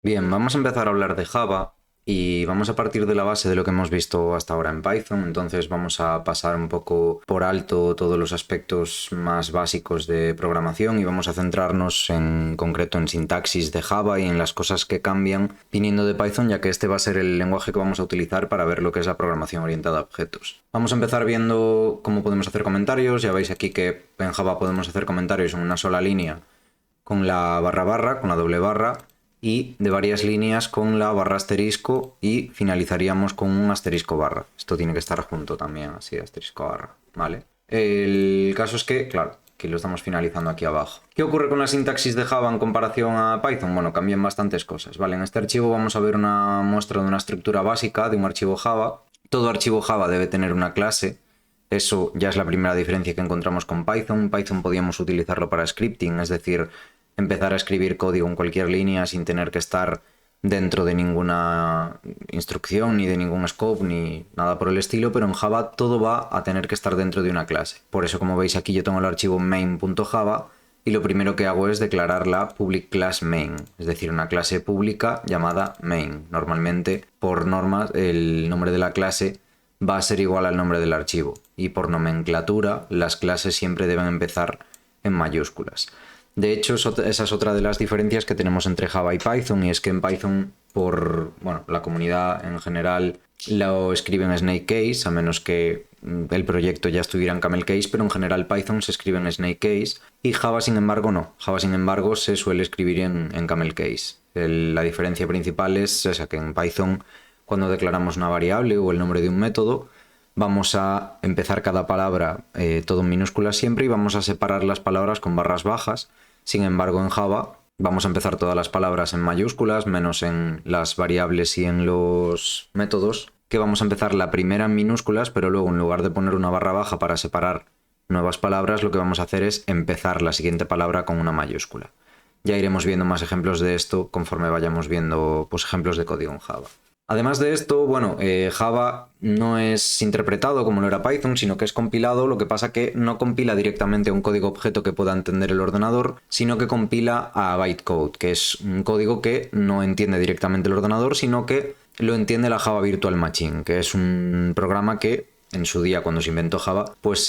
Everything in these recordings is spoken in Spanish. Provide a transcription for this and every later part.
Bien, vamos a empezar a hablar de Java y vamos a partir de la base de lo que hemos visto hasta ahora en Python. Entonces vamos a pasar un poco por alto todos los aspectos más básicos de programación y vamos a centrarnos en concreto en sintaxis de Java y en las cosas que cambian viniendo de Python, ya que este va a ser el lenguaje que vamos a utilizar para ver lo que es la programación orientada a objetos. Vamos a empezar viendo cómo podemos hacer comentarios. Ya veis aquí que en Java podemos hacer comentarios en una sola línea con la barra barra, con la doble barra, y de varias líneas con la barra asterisco y finalizaríamos con un asterisco barra. Esto tiene que estar junto también, así, asterisco barra, ¿vale? El caso es que, claro, que lo estamos finalizando aquí abajo. ¿Qué ocurre con la sintaxis de Java en comparación a Python? Bueno, cambian bastantes cosas, ¿vale? En este archivo vamos a ver una muestra de una estructura básica de un archivo Java. Todo archivo Java debe tener una clase. Eso ya es la primera diferencia que encontramos con Python. Python podíamos utilizarlo para scripting, es decir, empezar a escribir código en cualquier línea sin tener que estar dentro de ninguna instrucción, ni de ningún scope, ni nada por el estilo, pero en Java todo va a tener que estar dentro de una clase. Por eso, como veis aquí, yo tengo el archivo main.java y lo primero que hago es declarar la public class main, es decir, una clase pública llamada main. Normalmente, por normas, el nombre de la clase va a ser igual al nombre del archivo y por nomenclatura las clases siempre deben empezar en mayúsculas. De hecho, esa es otra de las diferencias que tenemos entre Java y Python, y es que en Python, por la comunidad en general lo escribe en Snake Case, a menos que el proyecto ya estuviera en Camel Case, pero en general Python se escribe en Snake Case y Java, sin embargo, no. Java, sin embargo, se suele escribir en Camel Case. La diferencia principal es esa, que en Python, cuando declaramos una variable o el nombre de un método, vamos a empezar cada palabra todo en minúsculas siempre y vamos a separar las palabras con barras bajas. Sin embargo, en Java vamos a empezar todas las palabras en mayúsculas, menos en las variables y en los métodos, que vamos a empezar la primera en minúsculas, pero luego en lugar de poner una barra baja para separar nuevas palabras, lo que vamos a hacer es empezar la siguiente palabra con una mayúscula. Ya iremos viendo más ejemplos de esto conforme vayamos viendo ejemplos de código en Java. Además de esto, Java no es interpretado como lo era Python, sino que es compilado. Lo que pasa que no compila directamente a un código objeto que pueda entender el ordenador, sino que compila a bytecode, que es un código que no entiende directamente el ordenador, sino que lo entiende la Java Virtual Machine, que es un programa que en su día, cuando se inventó Java, pues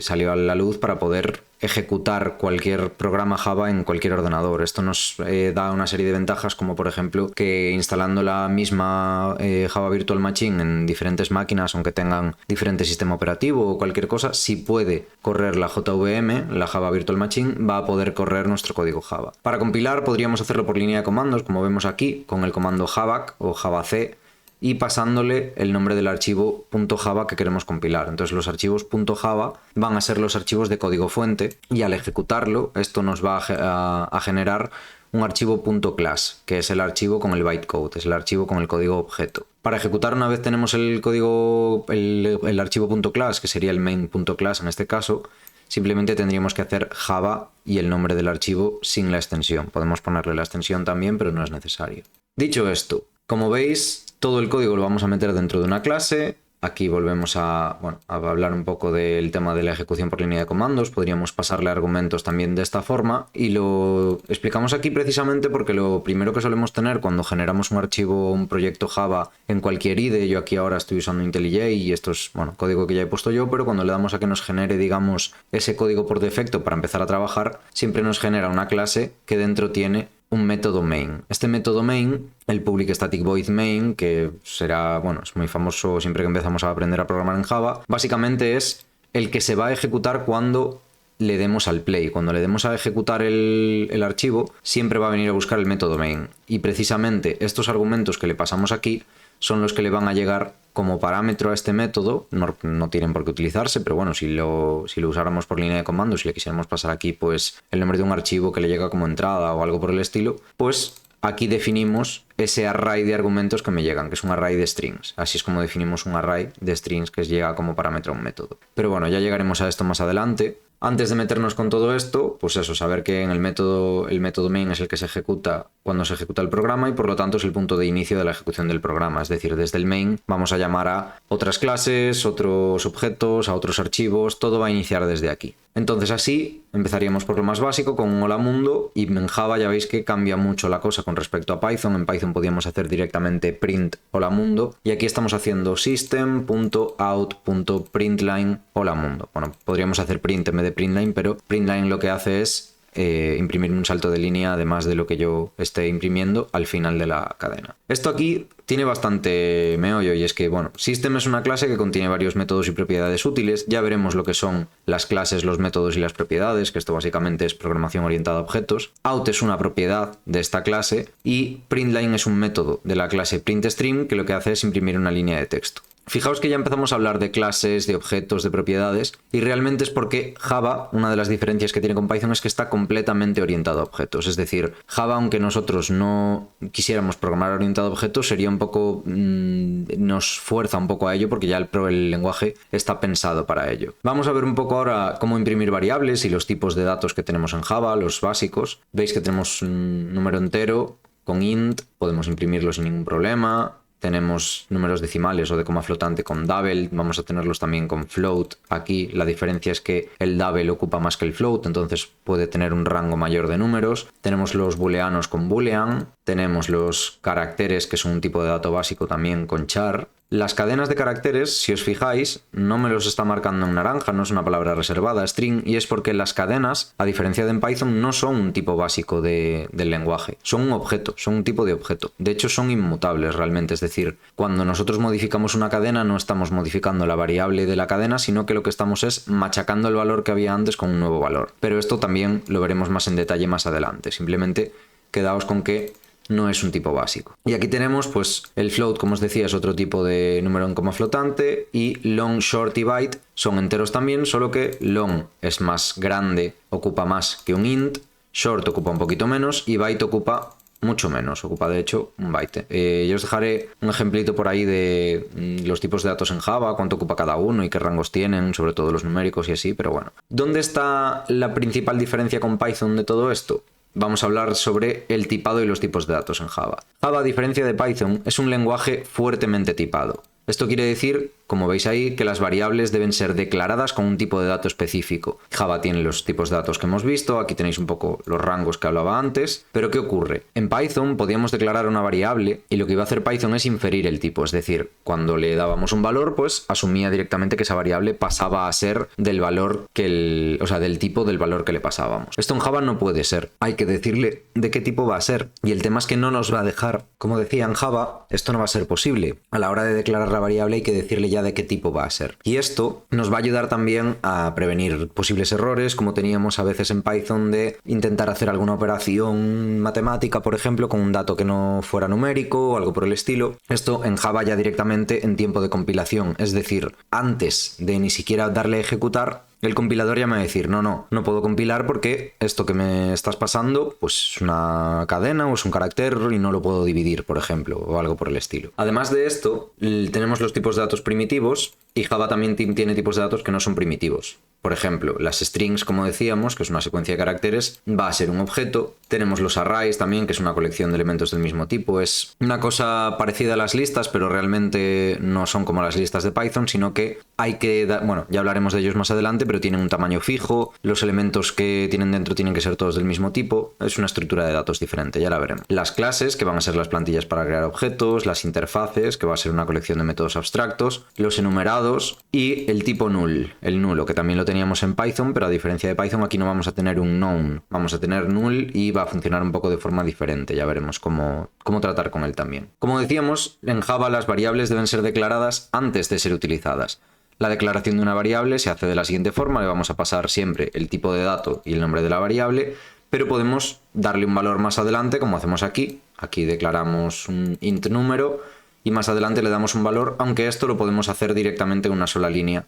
salió a la luz para poder ejecutar cualquier programa Java en cualquier ordenador. Esto nos da una serie de ventajas, como por ejemplo que instalando la misma Java Virtual Machine en diferentes máquinas, aunque tengan diferente sistema operativo o cualquier cosa, si puede correr la JVM, la Java Virtual Machine, va a poder correr nuestro código Java. Para compilar podríamos hacerlo por línea de comandos, como vemos aquí, con el comando javac o javac, y pasándole el nombre del archivo .java que queremos compilar. Entonces los archivos .java van a ser los archivos de código fuente y al ejecutarlo esto nos va a generar un archivo .class, que es el archivo con el bytecode, es el archivo con el código objeto. Para ejecutar, una vez tenemos el código, el archivo .class, que sería el main.class en este caso, simplemente tendríamos que hacer java y el nombre del archivo sin la extensión. Podemos ponerle la extensión también, pero no es necesario. Dicho esto, como veis, todo el código lo vamos a meter dentro de una clase. Aquí volvemos a hablar un poco del tema de la ejecución por línea de comandos. Podríamos pasarle argumentos también de esta forma y lo explicamos aquí precisamente porque lo primero que solemos tener cuando generamos un archivo o un proyecto Java en cualquier IDE, yo aquí ahora estoy usando IntelliJ y esto es código que ya he puesto yo, pero cuando le damos a que nos genere, digamos, ese código por defecto para empezar a trabajar, siempre nos genera una clase que dentro tiene un método main. Este método main, el public static void main, que será, es muy famoso siempre que empezamos a aprender a programar en Java, básicamente es el que se va a ejecutar cuando le demos al play. Cuando le demos a ejecutar el archivo, siempre va a venir a buscar el método main. Y precisamente estos argumentos que le pasamos aquí son los que le van a llegar como parámetro a este método. No tienen por qué utilizarse, pero bueno, si lo usáramos por línea de comandos, si le quisiéramos pasar aquí pues el nombre de un archivo que le llega como entrada o algo por el estilo, pues aquí definimos ese array de argumentos que me llegan, que es un array de strings. Así es como definimos un array de strings que llega como parámetro a un método. Pero bueno, ya llegaremos a esto más adelante. Antes de meternos con todo esto, pues eso, saber que en el método main es el que se ejecuta cuando se ejecuta el programa y por lo tanto es el punto de inicio de la ejecución del programa. Es decir, desde el main vamos a llamar a otras clases, otros objetos, a otros archivos, todo va a iniciar desde aquí. Entonces así empezaríamos por lo más básico con un hola mundo, y en Java ya veis que cambia mucho la cosa con respecto a Python. En Python podíamos hacer directamente print hola mundo, y aquí estamos haciendo system.out.println hola mundo. Bueno, podríamos hacer print en vez de println, pero println lo que hace es imprimir un salto de línea además de lo que yo esté imprimiendo al final de la cadena. Esto aquí tiene bastante meollo, y es que, bueno, System es una clase que contiene varios métodos y propiedades útiles. Ya veremos lo que son las clases, los métodos y las propiedades, que esto básicamente es programación orientada a objetos. Out es una propiedad de esta clase, y println es un método de la clase printString que lo que hace es imprimir una línea de texto. Fijaos que ya empezamos a hablar de clases, de objetos, de propiedades, y realmente es porque Java, una de las diferencias que tiene con Python es que está completamente orientado a objetos. Es decir, Java, aunque nosotros no quisiéramos programar orientado a objetos, sería un poco... nos fuerza un poco a ello, porque ya el lenguaje está pensado para ello. Vamos a ver un poco ahora cómo imprimir variables y los tipos de datos que tenemos en Java, los básicos. Veis que tenemos un número entero con int, podemos imprimirlo sin ningún problema. Tenemos números decimales o de coma flotante con double, vamos a tenerlos también con float. Aquí la diferencia es que el double ocupa más que el float, entonces puede tener un rango mayor de números. Tenemos los booleanos con boolean, tenemos los caracteres, que son un tipo de dato básico también con char. Las cadenas de caracteres, si os fijáis, no me los está marcando en naranja, no es una palabra reservada, string, y es porque las cadenas, a diferencia de en Python, no son un tipo básico del lenguaje, son un objeto, son un tipo de objeto. De hecho, son inmutables realmente, es decir, cuando nosotros modificamos una cadena no estamos modificando la variable de la cadena, sino que lo que estamos es machacando el valor que había antes con un nuevo valor. Pero esto también lo veremos más en detalle más adelante, simplemente quedaos con que no es un tipo básico. Y aquí tenemos pues el float, como os decía, es otro tipo de número en coma flotante, y long, short y byte son enteros también, solo que long es más grande, ocupa más que un int, short ocupa un poquito menos y byte ocupa mucho menos, ocupa de hecho un byte. Yo os dejaré un ejemplito por ahí de los tipos de datos en Java, cuánto ocupa cada uno y qué rangos tienen, sobre todo los numéricos y así, pero bueno. ¿Dónde está la principal diferencia con Python de todo esto? Vamos a hablar sobre el tipado y los tipos de datos en Java. Java, a diferencia de Python, es un lenguaje fuertemente tipado. Esto quiere decir, como veis ahí, que las variables deben ser declaradas con un tipo de dato específico. Java tiene los tipos de datos que hemos visto, aquí tenéis un poco los rangos que hablaba antes, pero ¿qué ocurre? En Python podíamos declarar una variable y lo que iba a hacer Python es inferir el tipo, es decir, cuando le dábamos un valor, pues asumía directamente que esa variable pasaba a ser del valor del tipo del valor que le pasábamos. Esto en Java no puede ser, hay que decirle de qué tipo va a ser, y el tema es que no nos va a dejar. Como decía, en Java esto no va a ser posible. A la hora de declarar la variable hay que decirle ya de qué tipo va a ser. Y esto nos va a ayudar también a prevenir posibles errores, como teníamos a veces en Python de intentar hacer alguna operación matemática, por ejemplo, con un dato que no fuera numérico o algo por el estilo. Esto en Java ya directamente en tiempo de compilación, es decir, antes de ni siquiera darle a ejecutar, el compilador ya me va a decir, no puedo compilar porque esto que me estás pasando pues es una cadena o es un carácter y no lo puedo dividir, por ejemplo, o algo por el estilo. Además de esto, tenemos los tipos de datos primitivos, y Java también tiene tipos de datos que no son primitivos. Por ejemplo, las strings, como decíamos, que es una secuencia de caracteres, va a ser un objeto. Tenemos los arrays también, que es una colección de elementos del mismo tipo. Es una cosa parecida a las listas, pero realmente no son como las listas de Python, sino que hay que dar... Bueno, ya hablaremos de ellos más adelante, pero tienen un tamaño fijo. Los elementos que tienen dentro tienen que ser todos del mismo tipo. Es una estructura de datos diferente, ya la veremos. Las clases, que van a ser las plantillas para crear objetos. Las interfaces, que va a ser una colección de métodos abstractos. Los enumerados y el tipo null, el nulo, que también lo teníamos en Python, pero a diferencia de Python aquí no vamos a tener un known, vamos a tener null y va a funcionar un poco de forma diferente, ya veremos cómo tratar con él también. Como decíamos, en Java las variables deben ser declaradas antes de ser utilizadas. La declaración de una variable se hace de la siguiente forma, le vamos a pasar siempre el tipo de dato y el nombre de la variable, pero podemos darle un valor más adelante, como hacemos aquí. Aquí declaramos un int número y más adelante le damos un valor, aunque esto lo podemos hacer directamente en una sola línea,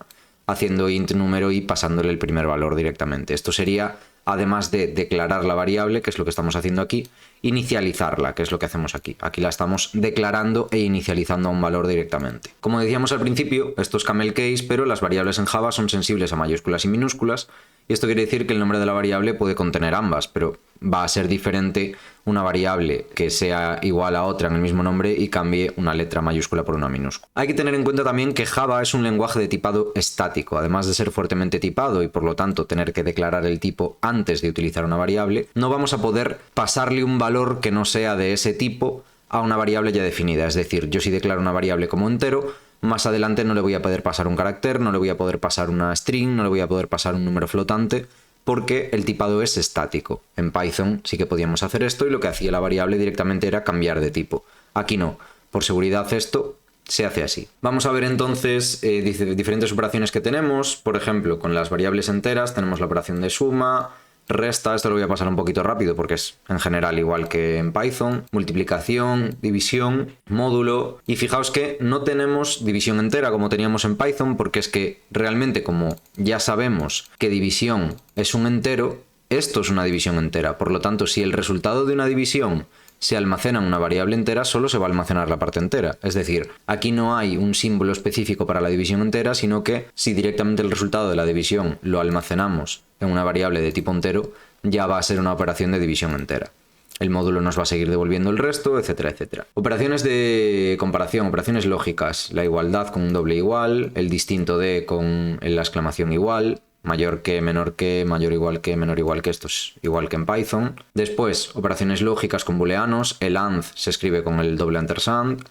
haciendo int número y pasándole el primer valor directamente. Esto sería además de declarar la variable, que es lo que estamos haciendo aquí, inicializarla, que es lo que hacemos aquí. Aquí la estamos declarando e inicializando a un valor directamente. Como decíamos al principio, esto es camel case, pero las variables en Java son sensibles a mayúsculas y minúsculas, y esto quiere decir que el nombre de la variable puede contener ambas, pero va a ser diferente una variable que sea igual a otra en el mismo nombre y cambie una letra mayúscula por una minúscula. Hay que tener en cuenta también que Java es un lenguaje de tipado estático. Además de ser fuertemente tipado y por lo tanto tener que declarar el tipo antes de utilizar una variable, no vamos a poder pasarle un valor que no sea de ese tipo a una variable ya definida. Es decir, yo si declaro una variable como entero, más adelante no le voy a poder pasar un carácter, no le voy a poder pasar una string, no le voy a poder pasar un número flotante, porque el tipado es estático. En Python sí que podíamos hacer esto y lo que hacía la variable directamente era cambiar de tipo. Aquí no. Por seguridad esto se hace así. Vamos a ver entonces diferentes operaciones que tenemos. Por ejemplo, con las variables enteras tenemos la operación de suma, resta, esto lo voy a pasar un poquito rápido porque es en general igual que en Python, multiplicación, división, módulo, y fijaos que no tenemos división entera como teníamos en Python porque es que realmente como ya sabemos que división es un entero, esto es una división entera, por lo tanto si el resultado de una división se almacena en una variable entera, solo se va a almacenar la parte entera. Es decir, aquí no hay un símbolo específico para la división entera, sino que si directamente el resultado de la división lo almacenamos en una variable de tipo entero, ya va a ser una operación de división entera. El módulo nos va a seguir devolviendo el resto, etcétera, etcétera. Operaciones de comparación, operaciones lógicas. La igualdad con un doble igual, el distinto de con la exclamación igual, mayor que, menor que, mayor igual que, menor igual que, esto es igual que en Python. Después, operaciones lógicas con booleanos, el AND se escribe con el doble ampersand,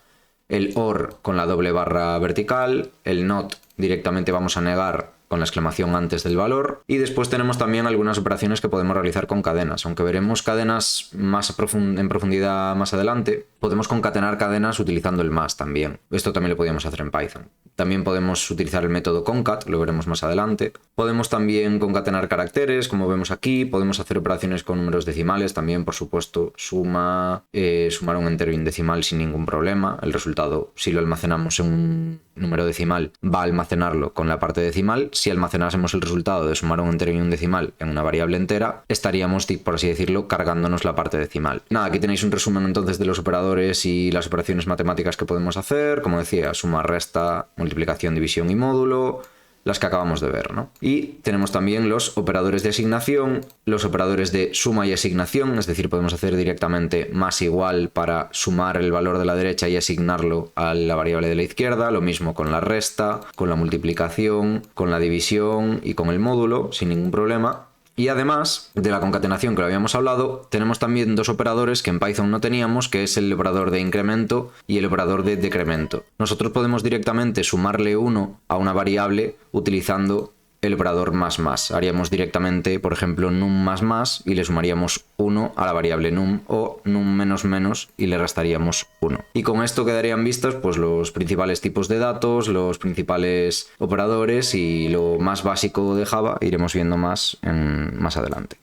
el OR con la doble barra vertical, el NOT directamente vamos a negar con la exclamación antes del valor, y después tenemos también algunas operaciones que podemos realizar con cadenas. Aunque veremos cadenas más en profundidad más adelante, podemos concatenar cadenas utilizando el más también. Esto también lo podíamos hacer en Python. También podemos utilizar el método concat, lo veremos más adelante. Podemos también concatenar caracteres, como vemos aquí. Podemos hacer operaciones con números decimales también, por supuesto. Sumar un entero y un decimal sin ningún problema. El resultado, si lo almacenamos en un número decimal, va a almacenarlo con la parte decimal. Si almacenásemos el resultado de sumar un entero y un decimal en una variable entera, estaríamos, por así decirlo, cargándonos la parte decimal. Nada, aquí tenéis un resumen entonces de los operadores y las operaciones matemáticas que podemos hacer. Como decía, suma, resta, multiplicación, división y módulo, las que acabamos de ver, ¿no? Y tenemos también los operadores de asignación, los operadores de suma y asignación, es decir, podemos hacer directamente más igual para sumar el valor de la derecha y asignarlo a la variable de la izquierda, lo mismo con la resta, con la multiplicación, con la división y con el módulo, sin ningún problema. Y además de la concatenación que lo habíamos hablado, tenemos también dos operadores que en Python no teníamos, que es el operador de incremento y el operador de decremento. Nosotros podemos directamente sumarle 1 a una variable utilizando el operador más más. Haríamos directamente, por ejemplo, num más más y le sumaríamos 1 a la variable num, o num menos menos y le restaríamos 1. Y con esto quedarían vistos pues los principales tipos de datos, los principales operadores y lo más básico de Java. Iremos viendo más adelante.